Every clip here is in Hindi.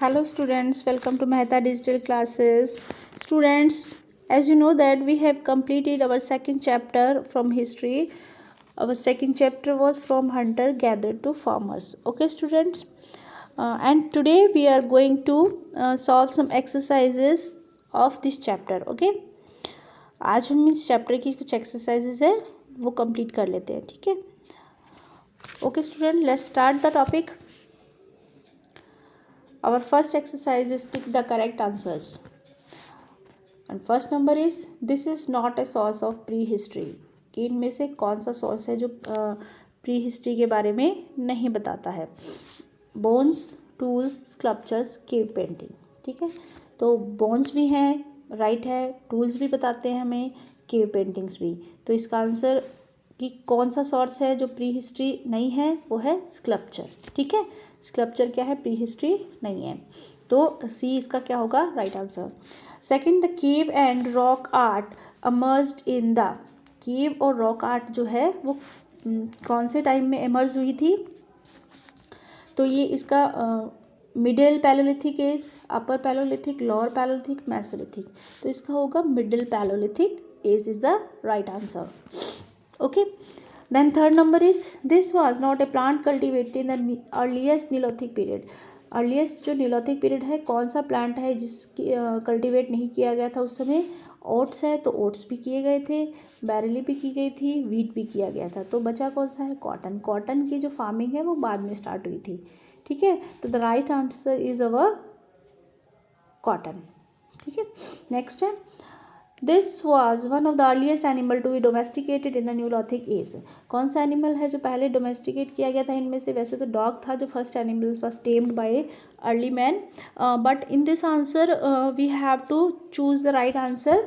Hello students, welcome to Mehta Digital Classes. Students, as you know that we have completed our second chapter from history. Our second chapter was from hunter gatherer to farmers. Okay students, and today we are going to solve some exercises of this chapter. Okay, आज हम इस चैप्टर की कुछ एक्सरसाइजेज है वो कंप्लीट कर लेते हैं. ठीक है. Okay student, let's start the topic. Our first exercise is tick the correct answers. And first number is this is not a source of prehistory. कि इनमें से कौन सा सोर्स है जो प्री हिस्ट्री के बारे में नहीं बताता है. Bones, tools, sculptures, cave painting. ठीक है, तो बोन्स भी हैं, राइट है, टूल्स भी बताते हैं हमें, केव पेंटिंग्स भी. तो इसका आंसर कि कौन सा सोर्स है जो प्री हिस्ट्री नहीं है वो है स्कल्पचर. ठीक है, स्कल्पचर क्या है, प्री हिस्ट्री नहीं है. तो सी इसका क्या होगा, right answer. Second, the cave and rock art emerged in the. Cave और रॉक आर्ट जो है वो कौन से टाइम में एमर्ज हुई थी. तो ये इसका middle palaeolithic age, upper palaeolithic, lower palaeolithic, mesolithic. तो इसका होगा middle palaeolithic age is the right answer. Okay, then third number is this was not a plant cultivated in the earliest Neolithic period. Earliest जो नीलोथिक पीरियड है, कौन सा प्लांट है जिसकी कल्टीवेट नहीं किया गया था उस समय. ओट्स है, तो ओट्स भी किए गए थे, बैरली भी की गई थी, व्हीट भी किया गया था. तो बचा कौन सा है, कॉटन. कॉटन की जो फार्मिंग है वो बाद में स्टार्ट हुई थी. ठीक है, तो the right answer is our cotton. ठीक है, नेक्स्ट है this was one of the earliest animal to be domesticated in the न्यूलॉथिक age. कौन सा एनिमल है जो पहले डोमेस्टिकेट किया गया था इनमें से. वैसे तो डॉग था जो first animal was tamed by early man, but in this answer we have to choose the right answer.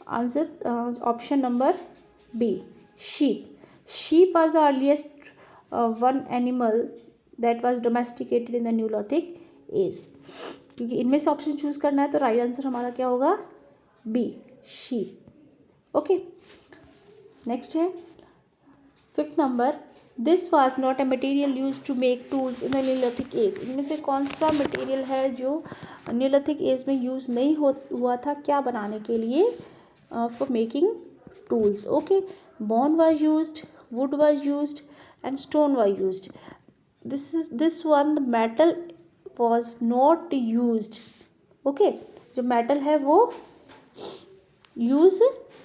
Answer option number B, sheep. Sheep was the earliest one animal that was domesticated in the न्यूलॉथिक age. क्योंकि इनमें से ऑप्शन चूज करना है तो राइट आंसर हमारा क्या होगा, बी, sheep. Okay, next है fifth number. This was not a material use to make tools in the neolithic age. इनमें से कौन सा मटेरियल है जो न्यूलिथिक एज में यूज़ नहीं हुआ था क्या बनाने के लिए, for making tools. Okay, bone was used, would was used and stone was used. This one metal was not used. Okay, जो मेटल है वो यूज़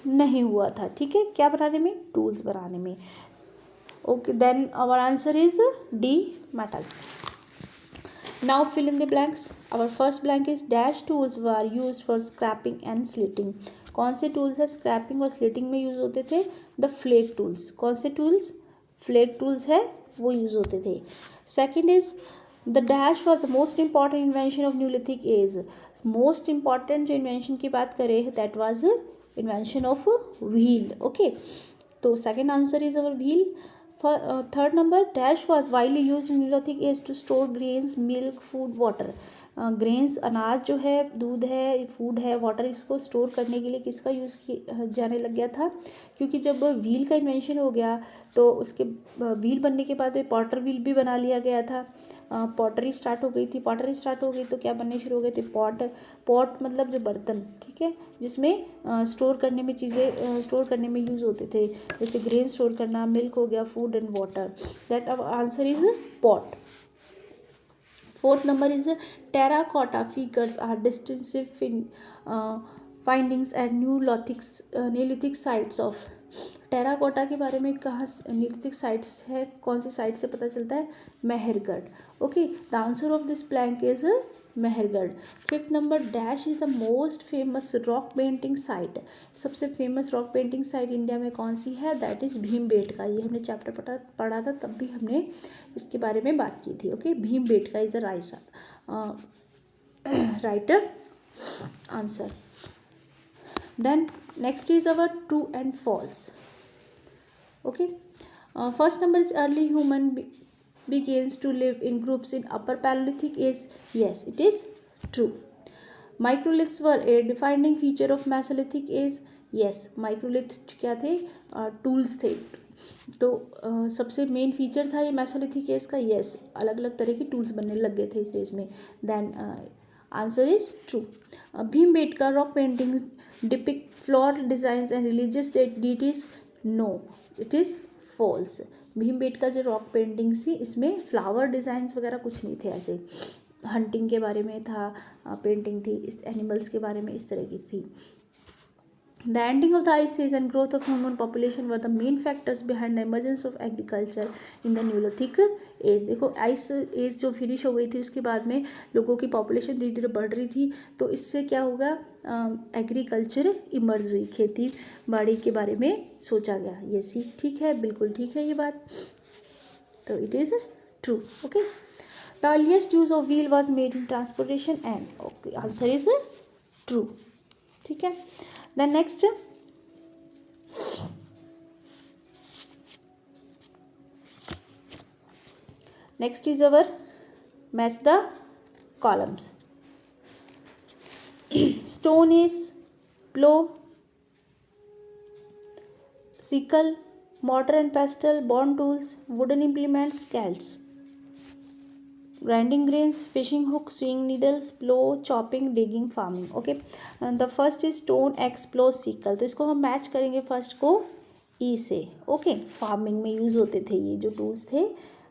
नहीं हुआ था. ठीक है, क्या बनाने में, टूल्स बनाने में. Okay, then our answer is D, metal. Now fill in the blanks. Our first blank is dash tools were use for scraping and slitting. कौन से टूल्स है स्क्रैपिंग और स्लिटिंग में यूज होते थे, द फ्लेक टूल्स. कौन से टूल्स, फ्लेक टूल्स है वो यूज होते थे. Second is the dash was the most important invention of neolithic age. Most important जो इन्वेंशन की बात करें that was invention of wheel. Okay, तो second answer is our wheel. Third number, dash was widely use in neolithic age to store grains, milk, food, water. Grains, अनाज जो है, दूध है, फूड है, वाटर, इसको स्टोर करने के लिए किसका यूज़ जाने लग गया था. क्योंकि जब व्हील का इन्वेंशन हो गया तो उसके व्हील बनने के बाद पॉटर व्हील भी बना लिया गया था. पॉटरी स्टार्ट हो गई थी. पॉटरी स्टार्ट हो गई तो क्या बनने शुरू हो गए थे, पॉट मतलब जो बर्तन. ठीक है, जिसमें स्टोर करने में चीज़ें स्टोर करने में यूज़ होते थे, जैसे ग्रेन स्टोर करना, मिल्क हो गया, food and water. That answer is pot. Fourth number is terracotta figures are distinctive findings at neolithic sites of. Terracotta के बारे में कहाँ न्यूलिथिक साइट्स है, कौन सी साइट से पता चलता है, Mehrgarh. Okay, the answer of this blank is Mehrgarh. Fifth number, dash is the most famous rock painting site. सबसे famous rock painting site India में कौन सी है, दैट इज भीमबेटका. ये हमने चैप्टर पढ़ा था तब भी हमने इसके बारे में बात की थी. Okay, Bhimbetka is the right answer. Then next is our true and false. Okay, first number is early human begins to live in groups in upper Paleolithic age. Yes, it is true. Microliths were a defining feature of Mesolithic age. Yes, microliths क्या थे, टूल्स थे. तो सबसे मेन फीचर था ये मेसोलिथिक एज का, यस, अलग अलग तरह के टूल्स बनने लग गए थे इस एज में। Then answer is true. Bhimbetka rock painting depict floral designs and religious deities, no it is false. Bhimbetka जो रॉक पेंटिंग्स थी इसमें फ्लावर डिज़ाइंस वगैरह कुछ नहीं थे, ऐसे हंटिंग के बारे में था पेंटिंग थी, इस एनिमल्स के बारे में इस तरह की थी। The ending of the ice age and growth of human population were the main factors behind the emergence of agriculture in the Neolithic age। देखो आइस एज जो फिनिश हो गई थी उसके बाद में लोगों की पॉपुलेशन धीरे धीरे बढ़ रही थी, तो इससे क्या होगा, एग्रीकल्चर इमर्ज हुई, खेती बाड़ी के बारे में सोचा गया। ये सी ठीक है, बिल्कुल ठीक है ये बात, तो it is true. Okay, the earliest use of wheel was made in transportation and, okay answer is true. ठीक है, then next is our match the columns. Stone is plow, sickle, mortar and pestle, bone tools, wooden implements, scales, grinding grains, fishing hook, sewing needles, plow, chopping, digging, farming। Okay, the first is stone, axe, plough, sickle, तो इसको हम मैच करेंगे फर्स्ट को ई से। ओके, फार्मिंग में यूज़ होते थे ये जो टूल्स थे,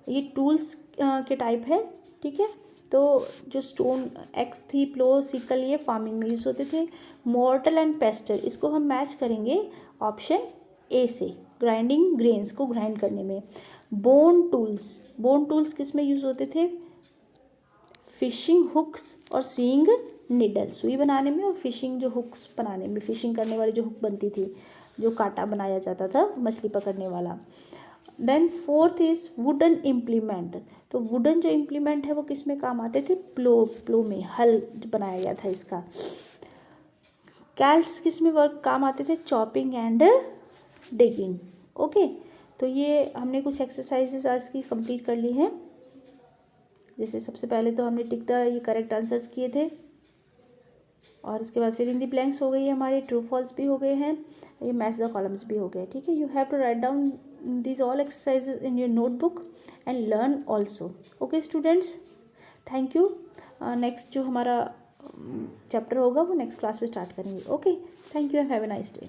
ये टूल्स के टाइप है। ठीक है, तो जो स्टोन एक्स थी, प्लो, सिकल, ये फार्मिंग में यूज़ होते थे। मॉर्टल एंड पेस्टल, इसको हम मैच करेंगे ऑप्शन ए से, ग्राइंडिंग ग्रेन्स को ग्राइंड करने में। बोन टूल्स किस में यूज़ होते थे, फिशिंग हुक्स और स्विंग निडल, सुई बनाने में और फिशिंग जो हुक्स बनाने में, फिशिंग करने वाली जो हुक बनती थी, जो कांटा बनाया जाता था मछली पकड़ने वाला। Then fourth is wooden implement, तो वुडन जो इम्प्लीमेंट है वो किस में काम आते थे, प्लो में, हल बनाया गया था इसका। कैल्स किस में वर्क काम आते थे, चॉपिंग एंड डिगिंग। ओके, तो ये हमने कुछ एक्सरसाइजेस आज की कंप्लीट कर ली हैं। जैसे सबसे पहले तो हमने टिक द ये करेक्ट आंसर्स किए थे, और इसके बाद फिल इन द ब्लैंक्स हो गई है हमारी, ट्रू फॉल्स भी हो गए हैं, ये मैच द कॉलम्स भी हो गए। ठीक है, you have to write down this all exercises in your notebook and learn also. Okay students, thank you. Next जो हमारा चैप्टर होगा वो नेक्स्ट क्लास में स्टार्ट करेंगे। Okay, thank you and have a nice day.